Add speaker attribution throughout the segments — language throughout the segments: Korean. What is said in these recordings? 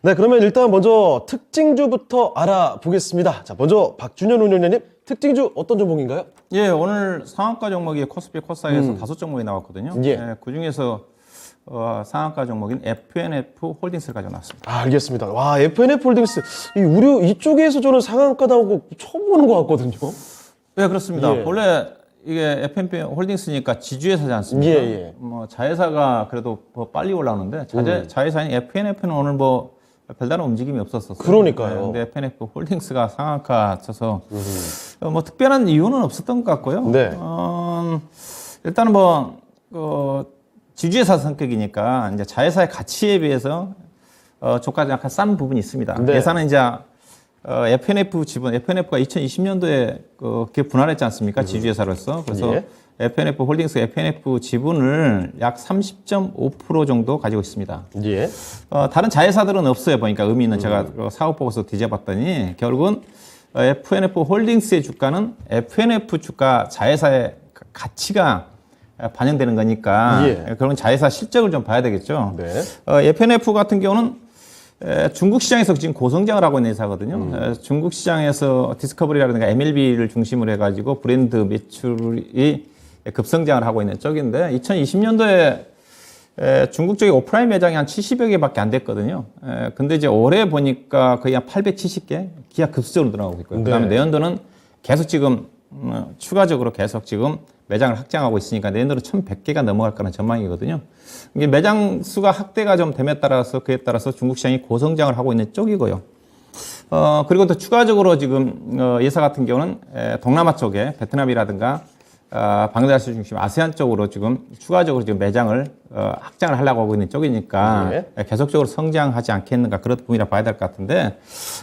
Speaker 1: 네, 그러면 일단 먼저 특징주부터 알아보겠습니다. 자, 먼저 박준현 운영자님, 특징주 어떤 종목인가요?
Speaker 2: 예, 오늘 상한가 종목이 코스피 코스닥에서 5종목이 나왔거든요.
Speaker 1: 예.
Speaker 2: 예, 그 중에서 상한가 종목인 FNF 홀딩스를 가져 나왔습니다.
Speaker 1: 아, 알겠습니다. 와, FNF 홀딩스. 이 우려 이쪽에서 저는 상한가 나오고 처음 보는 것 같거든요.
Speaker 2: 예, 그렇습니다.
Speaker 1: 예.
Speaker 2: 원래 이게 FNP 홀딩스니까 지주회사지 않습니까?
Speaker 1: 예, 예.
Speaker 2: 뭐 자회사가 그래도 더 빨리 올라오는데 자회사인 FNF는 오늘 뭐 별다른 움직임이 없었어요.
Speaker 1: 그러니까요.
Speaker 2: 근데 FNF 홀딩스가 상한가 쳐서 뭐 특별한 이유는 없었던 것 같고요.
Speaker 1: 네.
Speaker 2: 일단은 뭐 지주회사 성격이니까 이제 자회사의 가치에 비해서 주가가 약간 싼 부분이 있습니다.
Speaker 1: 네.
Speaker 2: 예산은 이제 FNF 지분, FNF가 2020년도에 기업 분할했지 않습니까? 지주회사로서. 그래서
Speaker 1: 예.
Speaker 2: FNF 홀딩스, FNF 지분을 약 30.5% 정도 가지고 있습니다.
Speaker 1: 예.
Speaker 2: 다른 자회사들은 없어요. 보니까 의미 있는 제가 사업 보고서 뒤져봤더니 결국은 FNF 홀딩스의 주가는 FNF 주가 자회사의 가치가 반영되는 거니까
Speaker 1: 예.
Speaker 2: 그런 자회사 실적을 좀 봐야 되겠죠.
Speaker 1: 네.
Speaker 2: FNF 같은 경우는 중국 시장에서 지금 고성장을 하고 있는 회사거든요. 중국 시장에서 디스커버리라든가 MLB를 중심으로 해가지고 브랜드 매출이 급성장을 하고 있는 쪽인데 2020년도에 중국 쪽에 오프라인 매장이 한 70여 개밖에 안 됐거든요. 근데 이제 올해 보니까 거의 한 870개 기하급수적으로 늘어나고 있고요.
Speaker 1: 네.
Speaker 2: 그다음에 내년도는 계속 지금 추가적으로 계속 지금 매장을 확장하고 있으니까 내년도는 1,100개가 넘어갈 거라는 전망이거든요. 이게 매장 수가 확대가 좀 됨에 따라서 그에 따라서 중국 시장이 고성장을 하고 있는 쪽이고요. 그리고 또 추가적으로 지금 예사 같은 경우는 동남아 쪽에 베트남이라든가 방글라데시 중심 아세안 쪽으로 지금 추가적으로 지금 매장을 확장을 하려고 하고 있는 쪽이니까
Speaker 1: 네.
Speaker 2: 계속적으로 성장하지 않겠는가 그런 부분이라 봐야 될 것 같은데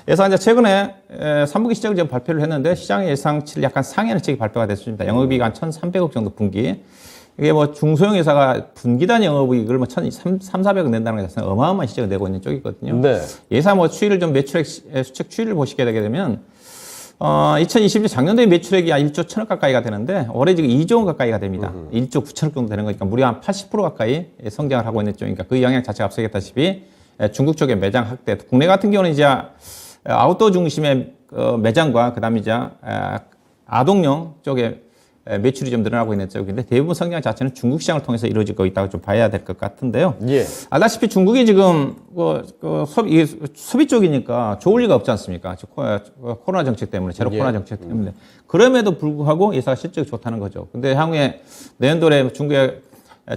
Speaker 2: 예상 이제 최근에 3분기 실적을 좀 발표를 했는데 시장의 예상치를 약간 상회하는 책이 발표가 됐습니다. 영업이익 한 1,300억 정도 분기. 이게 뭐 중소형 회사가 분기단 영업이익을 뭐 1,300~400억 낸다는 것은 어마어마한 실적을 내고 있는 쪽이거든요.
Speaker 1: 네.
Speaker 2: 예상 뭐 추이를 좀 매출액 수책 추이를 보시게 되게 되면 2020년 작년도에 매출액이 한 1조 1천억 가까이가 되는데 올해 지금 2조 원 가까이가 됩니다. 1조 9천억 정도 되는 거니까 무려 한 80% 가까이 성장을 하고 있는 쪽이니까 그 영향 자체가 앞서 얘기했다시피 중국 쪽의 매장 확대, 국내 같은 경우는 이제 아웃도어 중심의 매장과 그다음에 이제 아동용 쪽에 매출이 좀 늘어나고 있는 쪽인데 대부분 성장 자체는 중국 시장을 통해서 이루어지고 있다고 좀 봐야 될 것 같은데요.
Speaker 1: 예.
Speaker 2: 알다시피 중국이 지금 소비 쪽이니까 좋을 리가 없지 않습니까? 코로나 정책 때문에, 제로 코로나 정책 때문에. 그럼에도 불구하고 예사가 실적이 좋다는 거죠. 근데 향후에 내년도에 중국의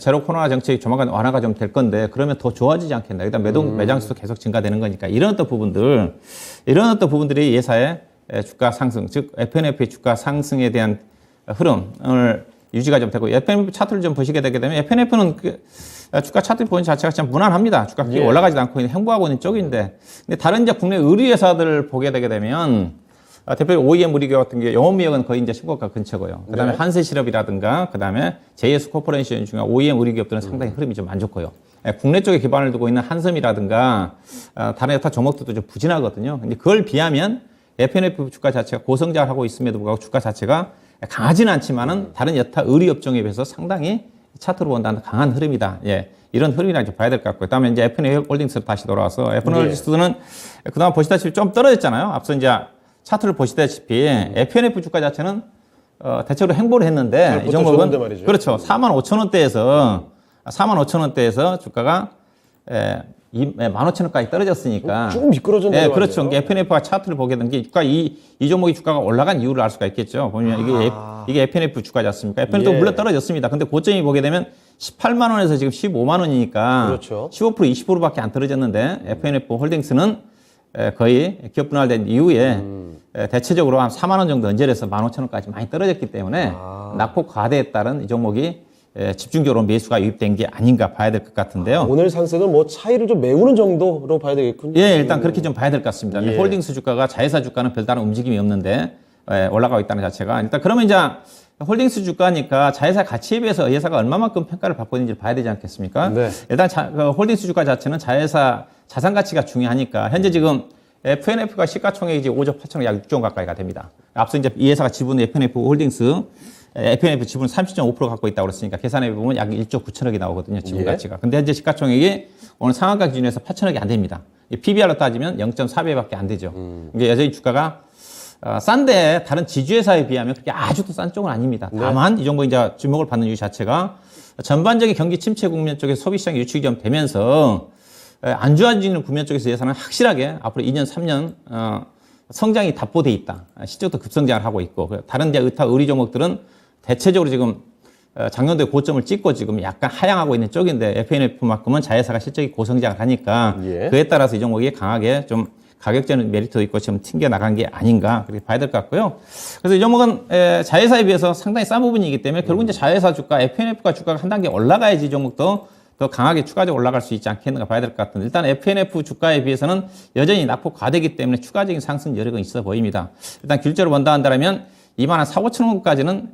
Speaker 2: 제로 코로나 정책이 조만간 완화가 좀 될 건데 그러면 더 좋아지지 않겠나. 일단 매장 수도 계속 증가되는 거니까 이런 어떤 부분들이 예사의 주가 상승, 즉 FNF의 주가 상승에 대한 흐름을 유지가 좀 되고 FNF 차트를 좀 보시게 되게 되면 FNF는 주가 차트 보는 자체가 참 무난합니다. 주가
Speaker 1: 예.
Speaker 2: 올라가지도 않고 행보하고 있는 쪽인데 근데 다른 이제 국내 의류 회사들을 보게 되게 되면 대표적으로 OEM 의류기업 같은 게 영업이익은 거의 이제 신고가 근처고요. 그다음에
Speaker 1: 네.
Speaker 2: 한세실업이라든가 그다음에 JS 코퍼레이션 중에 OEM 의류기업들은 상당히 흐름이 좀 안 좋고요. 국내 쪽에 기반을 두고 있는 한섬이라든가 다른 여타 종목들도 좀 부진하거든요. 근데 그걸 비하면 FNF 주가 자체가 고성장을 하고 있음에도 불구하고 주가 자체가 강하지는 않지만은 다른 여타 의류업종에 비해서 상당히 차트로 본다는 강한 흐름이다. 예. 이런 흐름이라고 좀 봐야 될 것 같고요. 그다음에 이제 FNF 홀딩스로 다시 돌아와서 FNF 홀딩스는 그다음 보시다시피 좀 떨어졌잖아요. 앞서 이제 차트를 보시다시피 FNF 주가 자체는 대체로 행보를 했는데 이 종목은 그렇죠. 45,000원대에서 45,000원대에서 주가가 15,000원까지 떨어졌으니까.
Speaker 1: 조금 미끄러졌네요.
Speaker 2: 네, 그렇죠. FNF가 차트를 보게 된 게 주가 이 종목이 주가가 올라간 이유를 알 수가 있겠죠. 보면 이게 FNF 주가지 않습니까? FNF도 물론 떨어졌습니다. 근데 고점이 보게 되면 18만 원에서 지금 15만 원이니까
Speaker 1: 그렇죠.
Speaker 2: 15% 20%밖에 안 떨어졌는데 FNF 홀딩스는 거의 기업 분할된 이후에 대체적으로 한 4만 원 정도 언저리에서 15,000원까지 많이 떨어졌기 때문에 낙폭 과대에 따른 이 종목이 집중적으로 매수가 유입된 게 아닌가 봐야 될 것 같은데요.
Speaker 1: 오늘 상승은 뭐 차이를 좀 메우는 정도로 봐야 되겠군요.
Speaker 2: 예, 일단 그렇게 좀 봐야 될 것 같습니다.
Speaker 1: 예.
Speaker 2: 홀딩스 주가가 자회사 주가는 별다른 움직임이 없는데 올라가고 있다는 자체가 일단 그러면 이제 홀딩스 주가니까 자회사 가치에 비해서 회사가 얼마만큼 평가를 받고 있는지 봐야 되지 않겠습니까?
Speaker 1: 네.
Speaker 2: 일단 홀딩스 주가 자체는 자회사 자산 가치가 중요하니까 현재 지금 FNF가 시가총액이 이제 5조 8천억 약 6조 원 가까이가 됩니다. 앞서 이제 이 회사가 지분 FNF 홀딩스 FNF 지분 30.5% 갖고 있다고 그랬으니까 계산해 보면 약 1조 9천억이 나오거든요. 지분
Speaker 1: 예.
Speaker 2: 가치가. 근데 현재 시가총액이 오늘 상한가 기준에서 8천억이 안 됩니다. PBR로 따지면 0.4배밖에 안 되죠. 이게 여전히 주가가 싼데 다른 지주회사에 비하면 그렇게 아주 또 싼 쪽은 아닙니다. 다만 이 정도 이제 주목을 받는 이유 자체가 전반적인 경기 침체 국면 쪽에서 소비시장 유축이 좀 되면서 안 좋아지는 국면 쪽에서 예상은 확실하게 앞으로 2년, 3년 성장이 답보돼 있다. 실적도 급성장을 하고 있고 다른 데 의타 의리 종목들은 대체적으로 지금 작년도에 고점을 찍고 지금 약간 하향하고 있는 쪽인데 FNF만큼은 자회사가 실적이 고성장을 하니까
Speaker 1: 예.
Speaker 2: 그에 따라서 이 종목이 강하게 좀 가격제는 메리트도 있고 지금 튕겨 나간 게 아닌가 그렇게 봐야 될 것 같고요. 그래서 이 종목은 자회사에 비해서 상당히 싼 부분이기 때문에 결국 이제 자회사 주가, FNF가 주가가 한 단계 올라가야지 이 종목도 더 강하게 추가적으로 올라갈 수 있지 않겠는가 봐야 될 것 같은데 일단 FNF 주가에 비해서는 여전히 낙폭 과대이기 때문에 추가적인 상승 여력은 있어 보입니다. 일단 길적으로 본다 한다면 2만 한 4, 5천 원까지는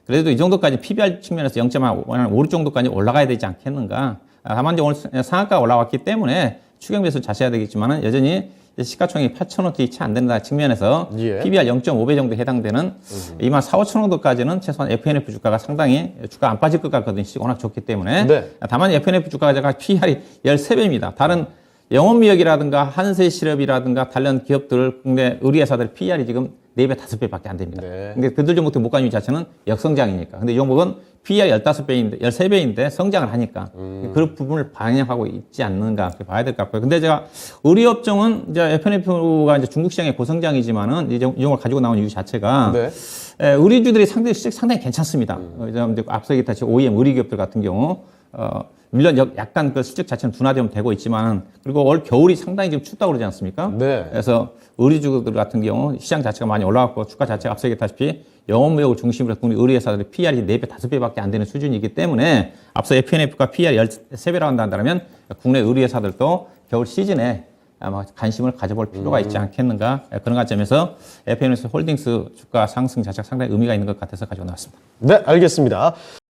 Speaker 2: 그래도 이 정도까지 PBR 측면에서 0.5 정도까지 올라가야 되지 않겠는가. 다만 이제 오늘 상한가가 올라왔기 때문에 추경 매수 자세해야 되겠지만은 여전히 시가총액이 8천원대 채 안 된다 측면에서
Speaker 1: 예.
Speaker 2: PBR 0.5배 정도 해당되는 2만 4, 5천 정도까지는 최소한 FNF 주가가 상당히 주가 안 빠질 것 같거든요. 시가 워낙 좋기 때문에.
Speaker 1: 네.
Speaker 2: 다만 FNF 주가가 PBR이 13배입니다. 다른 영업미역이라든가 한세실업이라든가 관련 기업들 국내 의류회사들 PR이 지금 4배, 5배밖에 안 됩니다.
Speaker 1: 네.
Speaker 2: 근데 그들 종목들 못 가는 이유 자체는 역성장이니까. 근데 이 종목은 PR이 15배인데, 13배인데 성장을 하니까 그 부분을 반영하고 있지 않는가 그렇게 봐야 될 것 같고요. 근데 제가 의류업종은 이제 FNF가 이제 중국 시장의 고성장이지만은 이 종목을 가지고 나온 이유 자체가
Speaker 1: 네.
Speaker 2: 의류주들이 상당히 괜찮습니다. 이제 앞서 얘기했듯이 OEM 의류기업들 같은 경우, 물론 약간 그 실적 자체는 둔화되면 되고 있지만, 그리고 올 겨울이 상당히 지금 춥다고 그러지 않습니까?
Speaker 1: 네.
Speaker 2: 그래서 의류주들 같은 경우 시장 자체가 많이 올라갔고, 주가 자체가 앞서 얘기했다시피 영업무역을 중심으로 국내 의류회사들의 PR이 4배, 5배밖에 안 되는 수준이기 때문에 앞서 FNF가 PR 13배라고 한다면 국내 의류회사들도 겨울 시즌에 아마 관심을 가져볼 필요가 있지 않겠는가 그런 관점에서 FNF 홀딩스 주가 상승 자체가 상당히 의미가 있는 것 같아서 가지고 나왔습니다.
Speaker 1: 네, 알겠습니다.